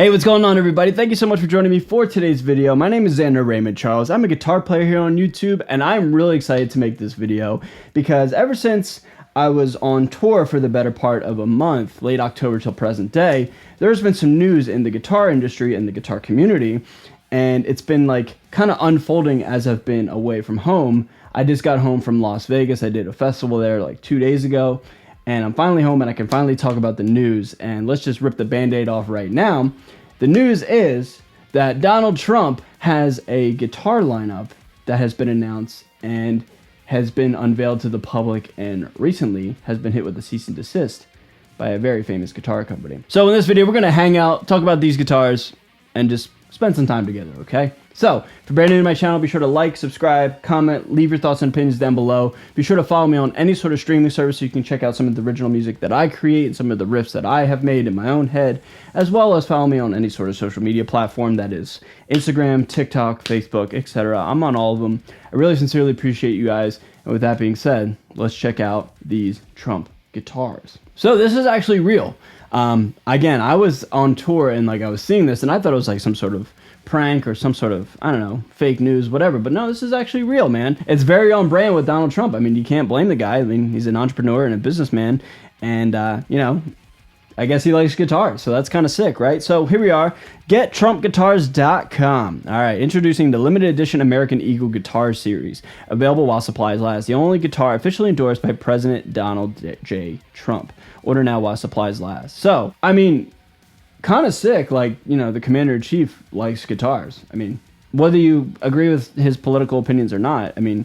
Hey, what's going on, everybody? Thank you so much for joining me for today's video. My name is Xander Raymond Charles. I'm a guitar player here on YouTube, and I'm really excited to make this video because ever since I was on tour for the better part of a month, late October till present day, there's been some news in the guitar industry and the guitar community, and it's been like kind of unfolding as I've been away from home. I just got home from Las Vegas. I did a festival there like 2 days ago. And I'm finally home and I can finally talk about the news. And let's just rip the Band-Aid off right now. The news is that Donald Trump has a guitar lineup that has been announced and has been unveiled to the public, and recently has been hit with a cease and desist by a very famous guitar company. So in this video, we're going to hang out, talk about these guitars, and just spend some time together, okay? So, if you're brand new to my channel, be sure to like, subscribe, comment, leave your thoughts and opinions down below. Be sure to follow me on any sort of streaming service so you can check out some of the original music that I create and some of the riffs that I have made in my own head, as well as follow me on any sort of social media platform, that is Instagram, TikTok, Facebook, etc. I'm on all of them. I really sincerely appreciate you guys. And with that being said, let's check out these Trump guitars. So this is actually real. Again, I was on tour and like I was seeing this and I thought it was like some sort of prank or some sort of, I don't know, fake news, whatever. But no, this is actually real, man. It's very on brand with Donald Trump. I mean, you can't blame the guy. I mean, he's an entrepreneur and a businessman, and you know, I guess he likes guitars, so that's kind of sick, right? So here we are, gettrumpguitars.com. All right, introducing the limited edition American Eagle Guitar Series, available while supplies last. The only guitar officially endorsed by President Donald J. Trump. Order now while supplies last. So, I mean, kind of sick, like, you know, the commander-in-chief likes guitars. I mean, whether you agree with his political opinions or not, I mean,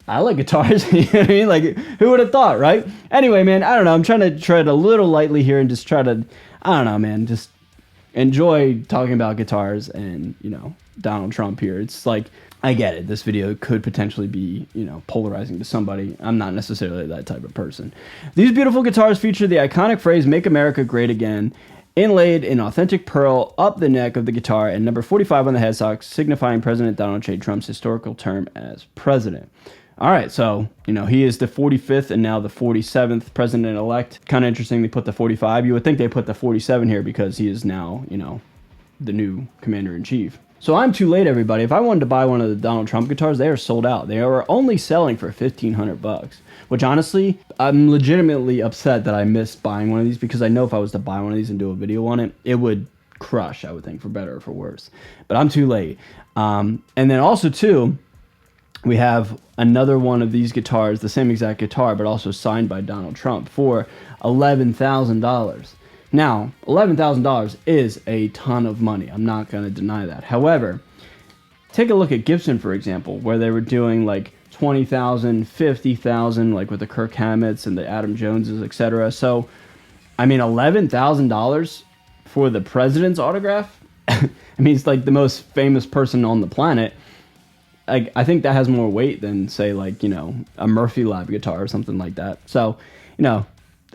I like guitars. You know what I mean? Like, who would have thought, right? Anyway, man, I don't know. I'm trying to tread a little lightly here and just try to, I don't know, man, just enjoy talking about guitars and, you know, Donald Trump here. It's like, I get it. This video could potentially be, you know, polarizing to somebody. I'm not necessarily that type of person. These beautiful guitars feature the iconic phrase, "Make America Great Again," inlaid in authentic pearl up the neck of the guitar, and number 45 on the headstock, signifying President Donald J. Trump's historical term as president. All right, so, you know, he is the 45th and now the 47th president-elect. Kind of interesting they put the 45. You would think they put the 47 here because he is now, you know, the new commander-in-chief. So I'm too late, everybody. If I wanted to buy one of the Donald Trump guitars, they are sold out. They are only selling for $1,500, which honestly, I'm legitimately upset that I missed buying one of these, because I know if I was to buy one of these and do a video on it, it would crush, I would think, for better or for worse. But I'm too late. And then also, too, we have another one of these guitars, the same exact guitar, but also signed by Donald Trump for $11,000. Now, $11,000 is a ton of money. I'm not going to deny that. However, take a look at Gibson, for example, where they were doing like $20,000, $50,000, like with the Kirk Hammetts and the Adam Joneses, etc. So, I mean, $11,000 for the president's autograph? I mean, it's like the most famous person on the planet. I think that has more weight than, say, like, you know, a Murphy Lab guitar or something like that. So, you know,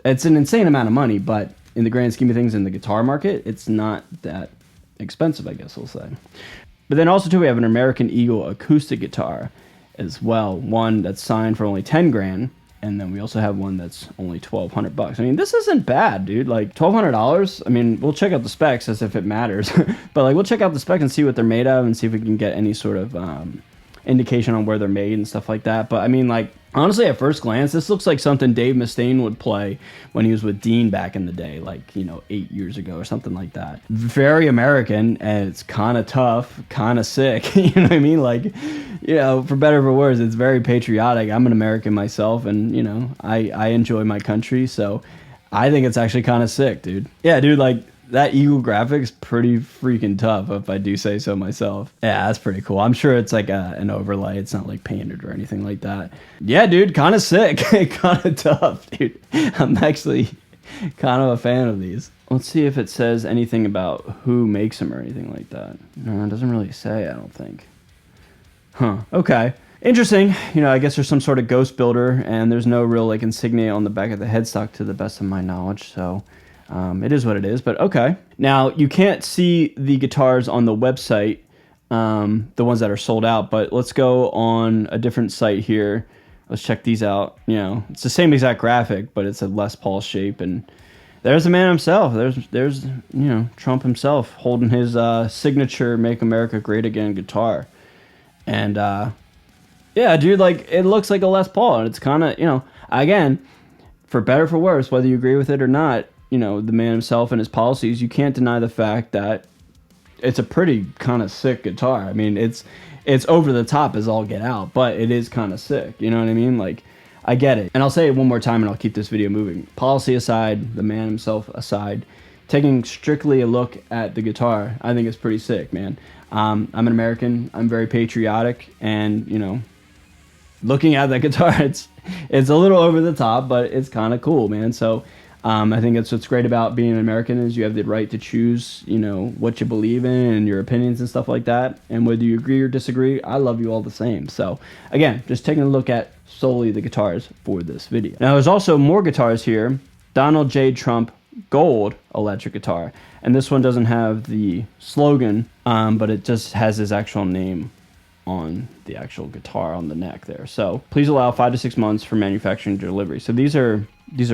it's an insane amount of money, but in the grand scheme of things in the guitar market, it's not that expensive, I guess we'll say. But then also, too, we have an American Eagle acoustic guitar as well. One that's signed for only 10 grand, and then we also have one that's only $1,200. I mean, this isn't bad, dude. Like, $1,200, I mean, we'll check out the specs as if it matters. But, like, we'll check out the specs and see what they're made of and see if we can get any sort of indication on where they're made and stuff like that. But, I mean, like, honestly, at first glance, this looks like something Dave Mustaine would play when he was with Dean back in the day, like, you know, 8 years ago or something like that. Very American, and it's kind of tough, kind of sick. You know what I mean? Like, you know, for better or for worse, it's very patriotic. I'm an American myself, and, you know, I enjoy my country, so I think it's actually kind of sick, dude. Yeah, dude, like, that Eagle graphic's pretty freaking tough, if I do say so myself. Yeah, that's pretty cool. I'm sure it's like an overlay. It's not like painted or anything like that. Yeah, dude, kind of sick. Kind of tough, dude. I'm actually kind of a fan of these. Let's see if it says anything about who makes them or anything like that. No, it doesn't really say, I don't think. Huh, okay. Interesting. You know, I guess there's some sort of ghost builder, and there's no real like insignia on the back of the headstock to the best of my knowledge, so it is what it is, but okay. Now, you can't see the guitars on the website, the ones that are sold out, but let's go on a different site here. Let's check these out. You know, it's the same exact graphic, but it's a Les Paul shape, and there's the man himself. There's Trump himself holding his signature "Make America Great Again" guitar, and yeah, dude, like it looks like a Les Paul, and it's kind of again, for better or for worse, whether you agree with it or not, the man himself and his policies, you can't deny the fact that it's a pretty kind of sick guitar. I mean, it's over the top as all get out, but it is kind of sick. You know what I mean? Like, I get it. And I'll say it one more time and I'll keep this video moving. Policy aside, the man himself aside, taking strictly a look at the guitar, I think it's pretty sick, man. I'm an American. I'm very patriotic, and looking at that guitar, it's a little over the top, but it's kind of cool, man. So I think that's what's great about being an American, is you have the right to choose, what you believe in and your opinions and stuff like that. And whether you agree or disagree, I love you all the same. So again, just taking a look at solely the guitars for this video. Now there's also more guitars here. Donald J. Trump Gold electric guitar. And this one doesn't have the slogan, but it just has his actual name on the actual guitar on the neck there. So please allow 5 to 6 months for manufacturing and delivery. So these are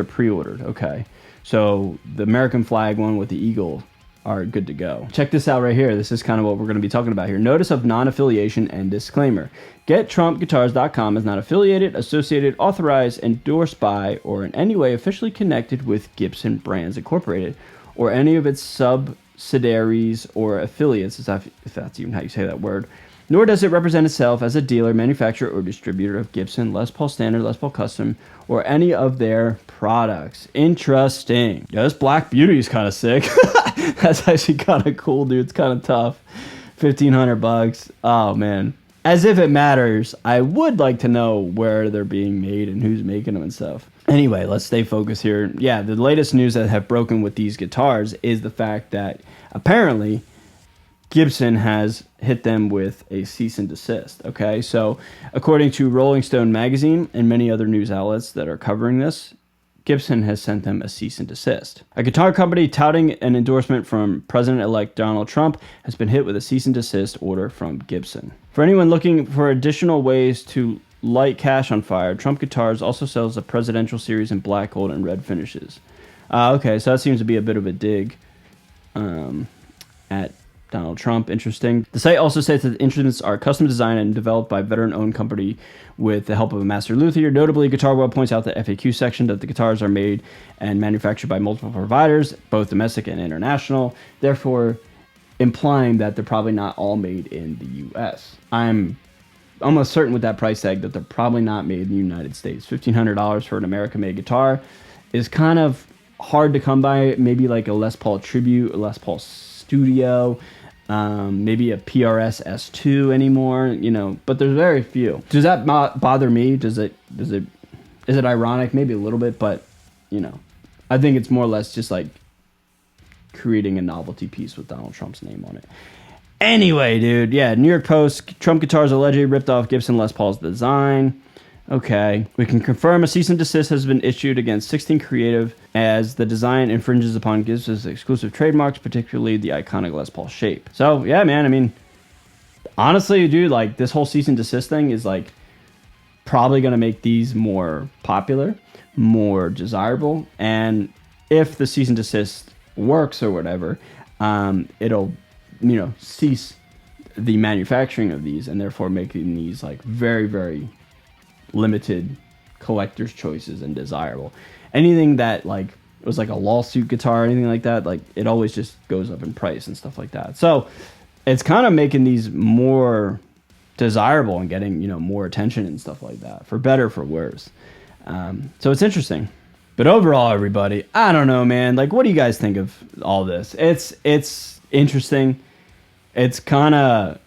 pre-ordered. Okay. So the American flag one with the eagle are good to go. Check this out right here. This is kind of what we're going to be talking about here. Notice of non-affiliation and disclaimer. GetTrumpGuitars.com is not affiliated, associated, authorized, endorsed by, or in any way officially connected with Gibson Brands Incorporated or any of its subsidiaries or affiliates, if that's even how you say that word. Nor does it represent itself as a dealer, manufacturer, or distributor of Gibson, Les Paul Standard, Les Paul Custom, or any of their products. Interesting. Yeah, this Black Beauty is kind of sick. That's actually kind of cool, dude. It's kind of tough. $1,500. Oh, man. As if it matters, I would like to know where they're being made and who's making them and stuff. Anyway, let's stay focused here. Yeah, the latest news that have broken with these guitars is the fact that apparently Gibson has hit them with a cease and desist. Okay, so according to Rolling Stone magazine and many other news outlets that are covering this, Gibson has sent them a cease and desist. A guitar company touting an endorsement from President-elect Donald Trump has been hit with a cease and desist order from Gibson. For anyone looking for additional ways to light cash on fire, Trump Guitars also sells a presidential series in black, gold, and red finishes. Okay, so that seems to be a bit of a dig at Donald Trump. Interesting. The site also says that the instruments are custom designed and developed by a veteran-owned company with the help of a master luthier. Notably, Guitar World points out the FAQ section that the guitars are made and manufactured by multiple providers, both domestic and international, therefore implying that they're probably not all made in the U.S. I'm almost certain with that price tag that they're probably not made in the United States. $1,500 for an American-made guitar is kind of hard to come by. Maybe like a Les Paul Tribute, a Les Paul Studio, maybe a PRS S2 anymore, but there's very few. Does that bother me? Is it ironic? Maybe a little bit, but I think it's more or less just like creating a novelty piece with Donald Trump's name on it. Anyway, dude, yeah, New York Post, Trump Guitars allegedly ripped off Gibson Les Paul's design. Okay. We can confirm a cease and desist has been issued against 16 Creative as the design infringes upon Gibson's exclusive trademarks, particularly the iconic Les Paul shape. So, yeah, man, I mean, honestly, dude, like, this whole cease and desist thing is, like, probably going to make these more popular, more desirable, and if the cease and desist works or whatever, it'll, cease the manufacturing of these and therefore making these, like, very, very limited collector's choices and desirable. Anything that like was like a lawsuit guitar or anything like that, like it always just goes up in price and stuff like that. So it's kind of making these more desirable and getting more attention and stuff like that, for better or for worse. So it's interesting. But overall, everybody, I don't know, man. Like, what do you guys think of all this? It's interesting. It's kind of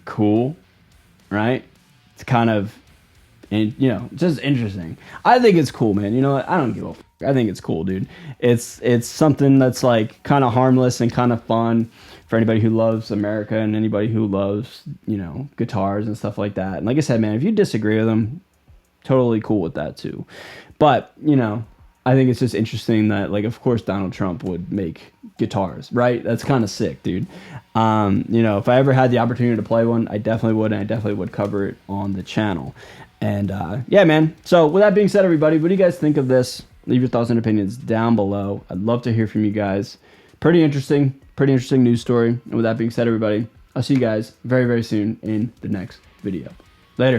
cool, right? It's kind of, and just interesting. I think it's cool, man. You know what? I don't give a I think it's cool, dude. It's something that's like kind of harmless and kind of fun for anybody who loves America and anybody who loves, guitars and stuff like that. And like I said, man, if you disagree with them, totally cool with that too. But, I think it's just interesting that, like, of course Donald Trump would make guitars, right? That's kind of sick, dude. If I ever had the opportunity to play one, I definitely would, and I definitely would cover it on the channel. And yeah, man. So with that being said, everybody, what do you guys think of this? Leave your thoughts and opinions down below. I'd love to hear from you guys. Pretty interesting news story. And with that being said, everybody, I'll see you guys very, very soon in the next video. Later.